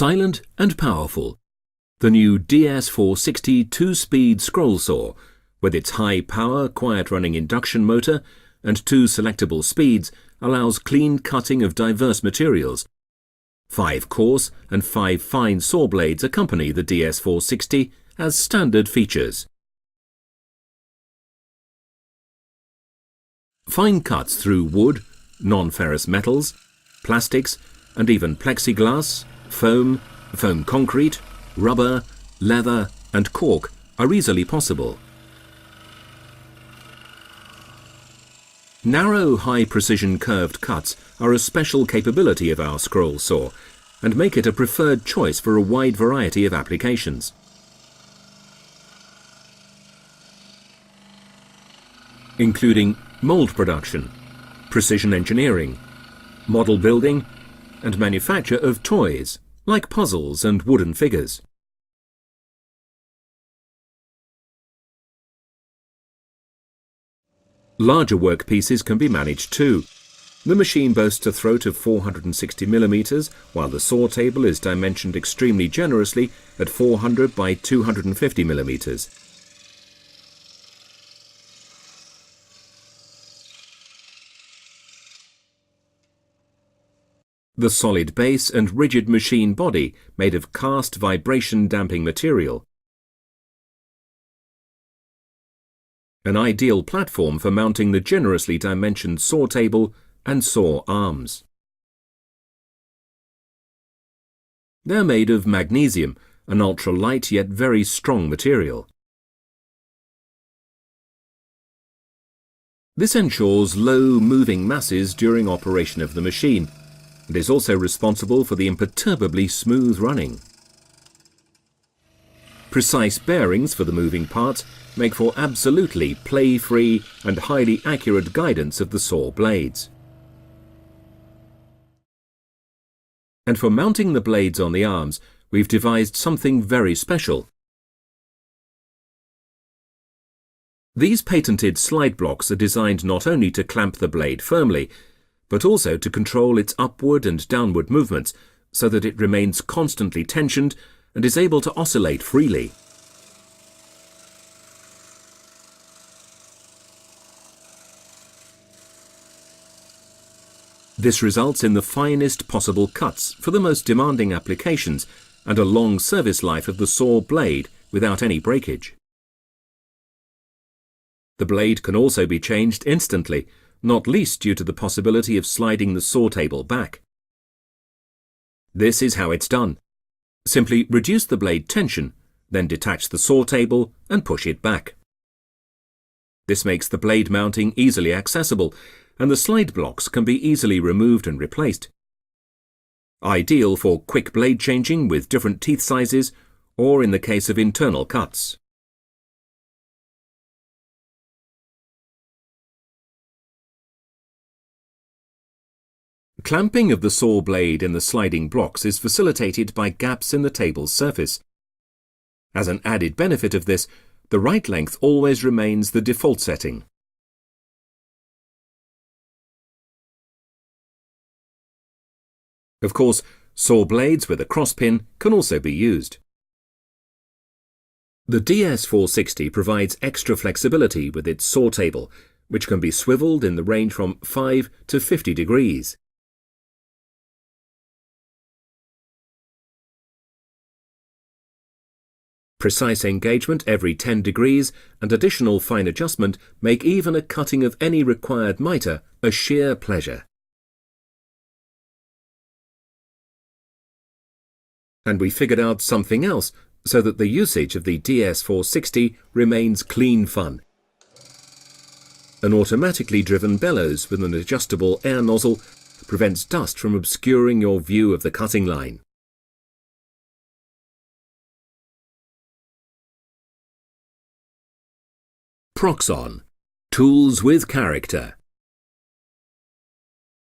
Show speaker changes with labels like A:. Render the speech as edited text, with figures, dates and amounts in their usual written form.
A: Silent and powerful, the new DS460 2-speed scroll saw, with its high-power, quiet-running induction motor and 2 selectable speeds, allows clean cutting of diverse materials. 5 coarse and 5 fine saw blades accompany the DS460 as standard features. Fine cuts through wood, non-ferrous metals, plastics, and even plexiglass, foam concrete, rubber, leather, and cork are easily possible. Narrow, high-precision curved cuts are a special capability of our scroll saw and make it a preferred choice for a wide variety of applications. Including mold production, precision engineering, model building, and manufacture of toys, like puzzles and wooden figures. Larger workpieces can be managed too. The machine boasts a throat of 460 mm, while the saw table is dimensioned extremely generously at 400 by 250 mm. The solid base and rigid machine body made of cast vibration damping material. An ideal platform for mounting the generously dimensioned saw table and saw arms. They're made of magnesium, an ultra-light yet very strong material. This ensures low moving masses during operation of the machine, and is also responsible for the imperturbably smooth running. Precise bearings for the moving parts make for absolutely play-free and highly accurate guidance of the saw blades. And for mounting the blades on the arms, we've devised something very special. These patented slide blocks are designed not only to clamp the blade firmly, but also to control its upward and downward movements so that it remains constantly tensioned and is able to oscillate freely. This results in the finest possible cuts for the most demanding applications and a long service life of the saw blade without any breakage. The blade can also be changed instantly, not least due to the possibility of sliding the saw table back. This is how it's done. Simply reduce the blade tension, then detach the saw table and push it back. This makes the blade mounting easily accessible, and the slide blocks can be easily removed and replaced. Ideal for quick blade changing with different teeth sizes, or in the case of internal cuts. Clamping of the saw blade in the sliding blocks is facilitated by gaps in the table's surface. As an added benefit of this, the right length always remains the default setting. Of course, saw blades with a cross pin can also be used. The DS460 provides extra flexibility with its saw table, which can be swiveled in the range from 5 to 50 degrees. Precise engagement every 10 degrees and additional fine adjustment make even a cutting of any required mitre a sheer pleasure. And we figured out something else so that the usage of the DS460 remains clean fun. An automatically driven bellows with an adjustable air nozzle prevents dust from obscuring your view of the cutting line. Proxon. Tools with character.